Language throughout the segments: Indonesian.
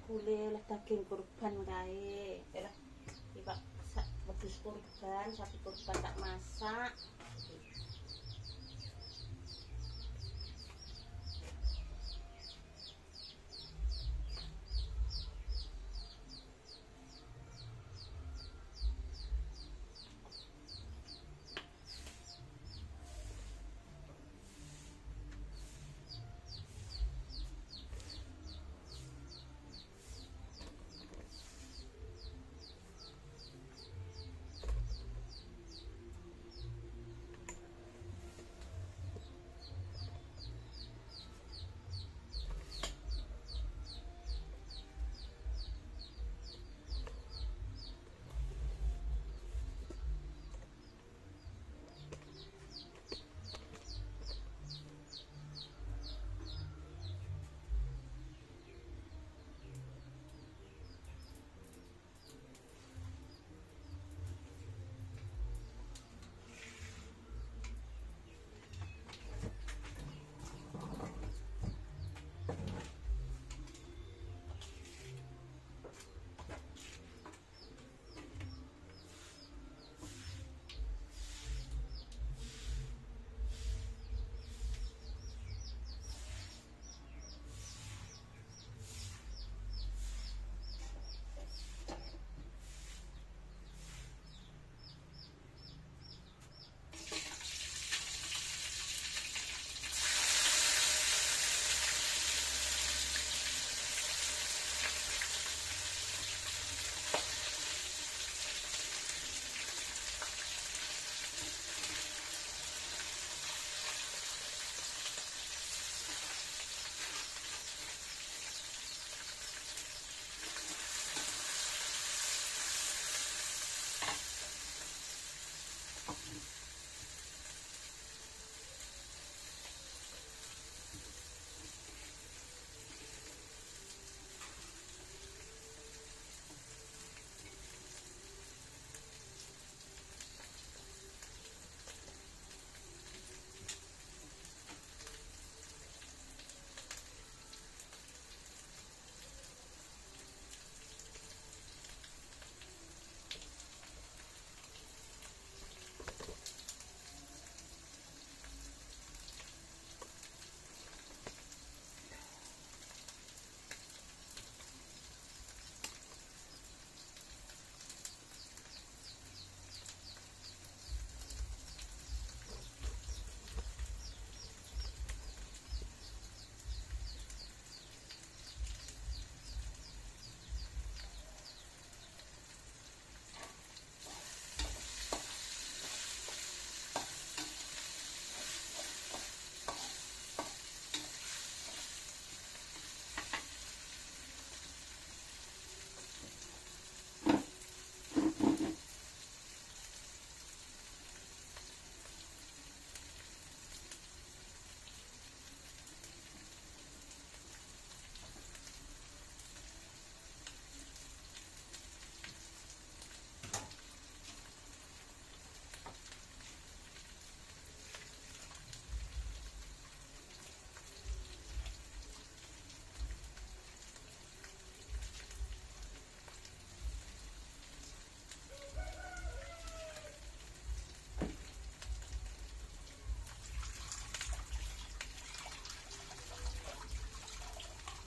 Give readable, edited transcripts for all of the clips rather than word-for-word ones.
boleh letakin kurban guys. Tiba bagus kurban, sapi kurban tak masak.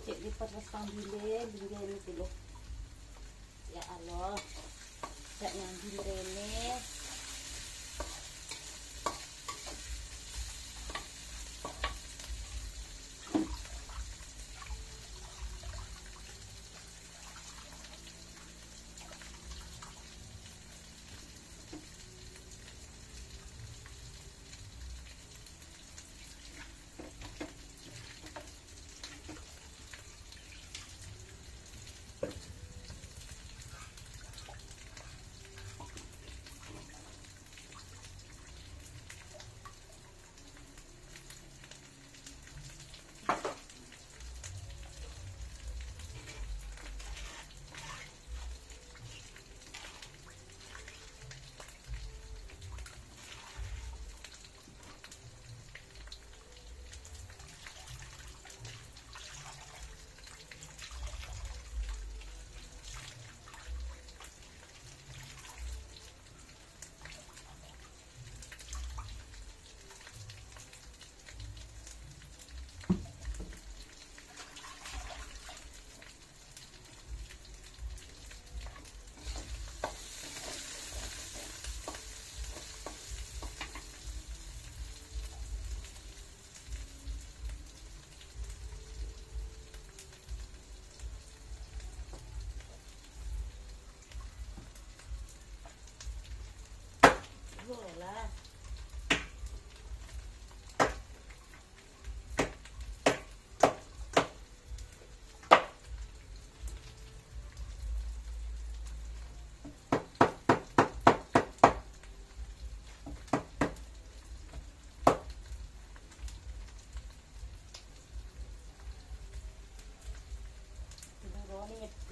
Cek lipat pasang bilen itu loh. Ya Allah, tak nyambil rene.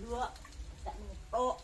dua tak nutuk.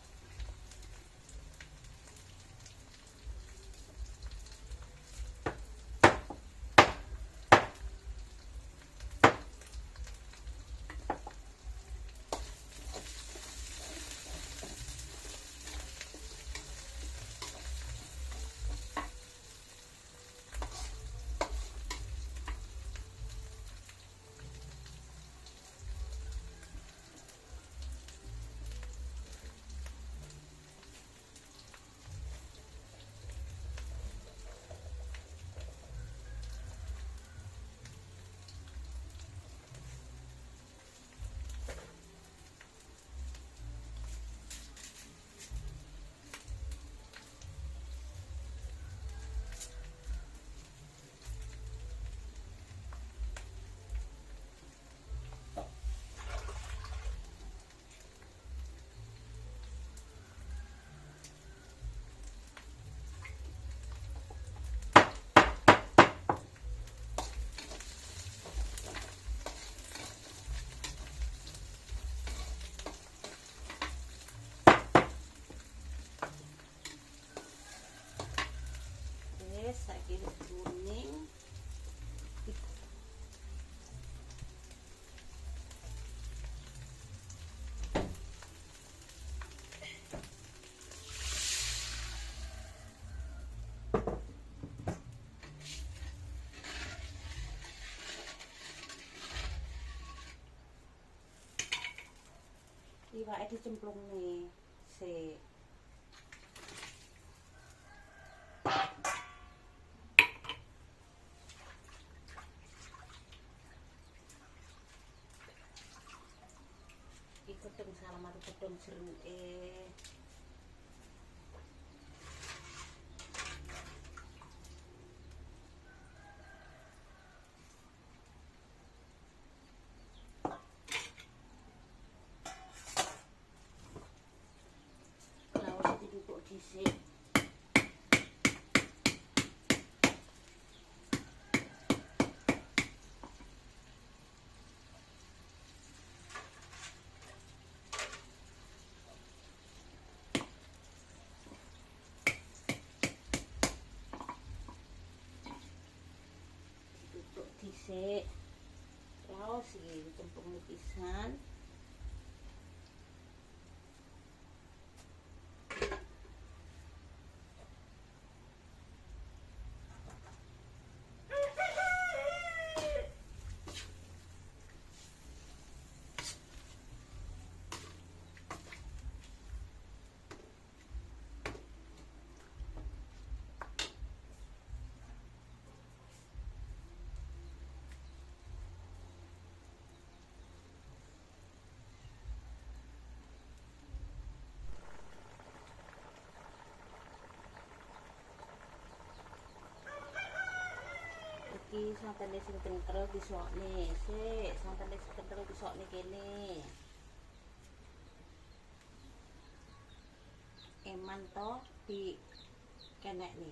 Saiki kuning iwake dicemplungne sik. Gedung salamat gedung jeruke. Laos diduduk dhisik. Dhisik laos iki dicemplung pisan. Iki santene sing kenthel disokne sik, santene sing kenthel disokne kene. Eman to di kenekne.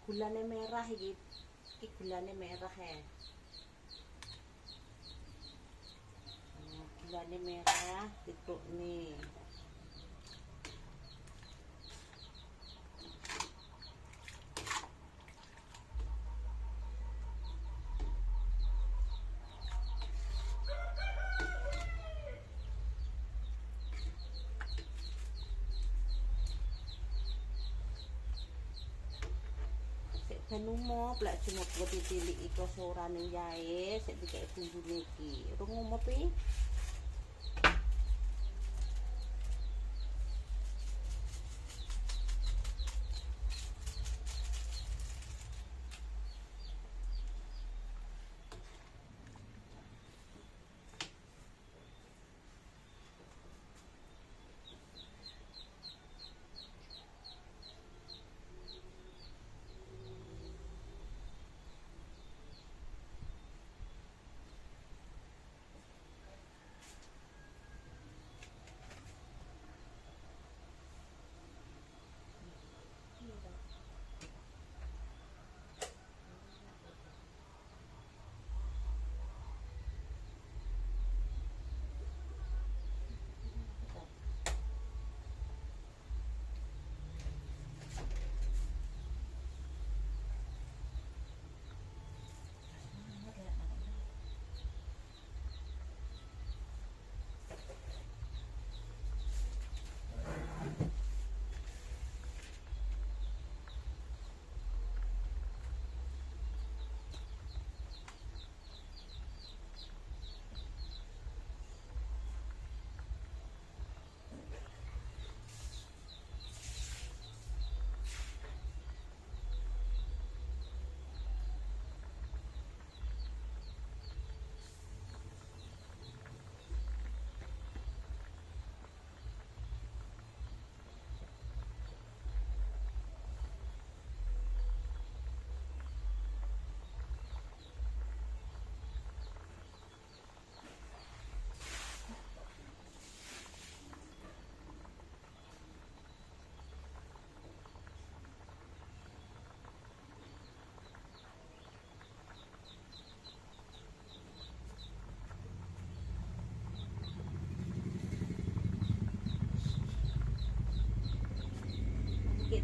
Gulane merah iki gulane merah ya. Gulane merah ditukne. Ben umop lek cuma putih cilik iku sorane yae sik dikek bumbune iki. Rung umop iki.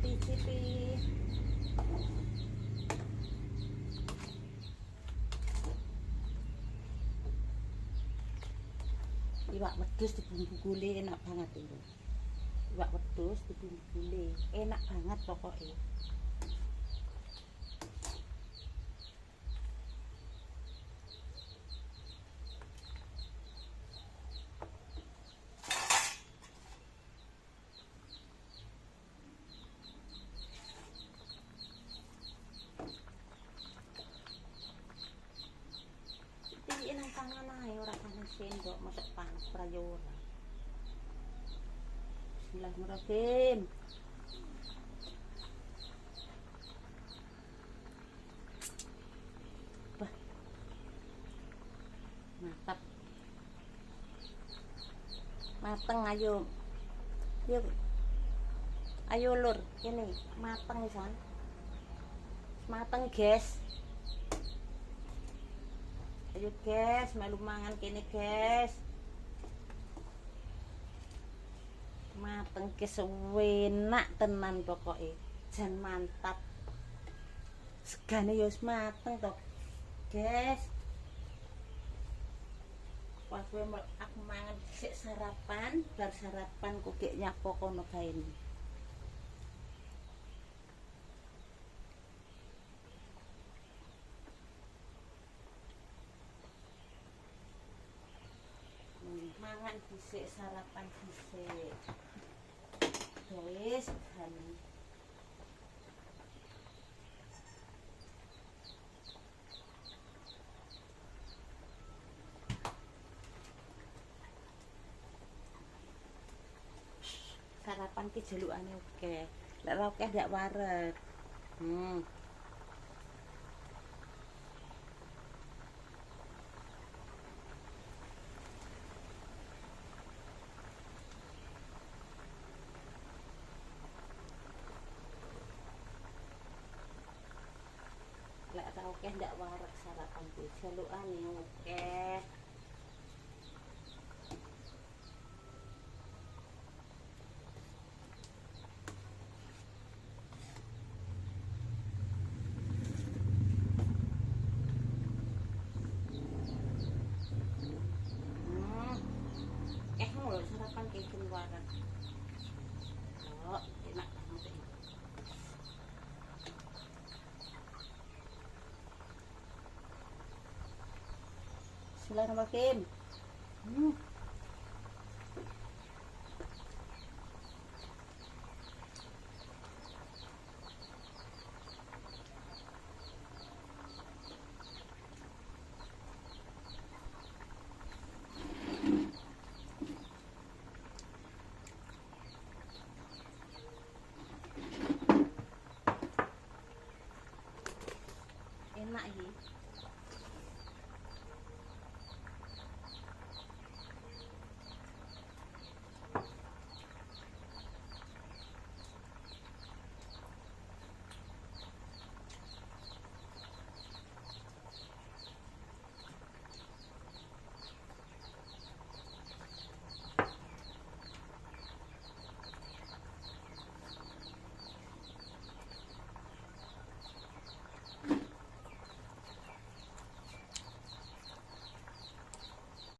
cicipi. Iwak wedhus dibumbu gule enak banget itu. Iwak wedhus dibumbu gule enak banget pokoknya. Tinggi nang tangan ae ora panas sendok masak panas prayora. Bismillahirrahmanirrahim. Bah. Mantap. Mateng ayo. Yuk. Ayo lur, kene mateng son. Mateng, guys. Ayo guys, melu mangan kene guys. Mateng guys, enak tenan pokoknya. Jan mantap. Segane ya wis mateng to, guys. Pas aku mangan sik sarapan, bar sarapan kok gek nyapo kono kae. Mangan dhisik sarapan dhisik. Guys, kan. Sarapan ki jelukane oke. Lek ora oke ndak waret. Lek ora oke ndak waret sarapan ki jelukane oke. Sarapan kayak keluaran. Oh, enak banget ini. Bismillahirrahmanirrahim. Enak ini.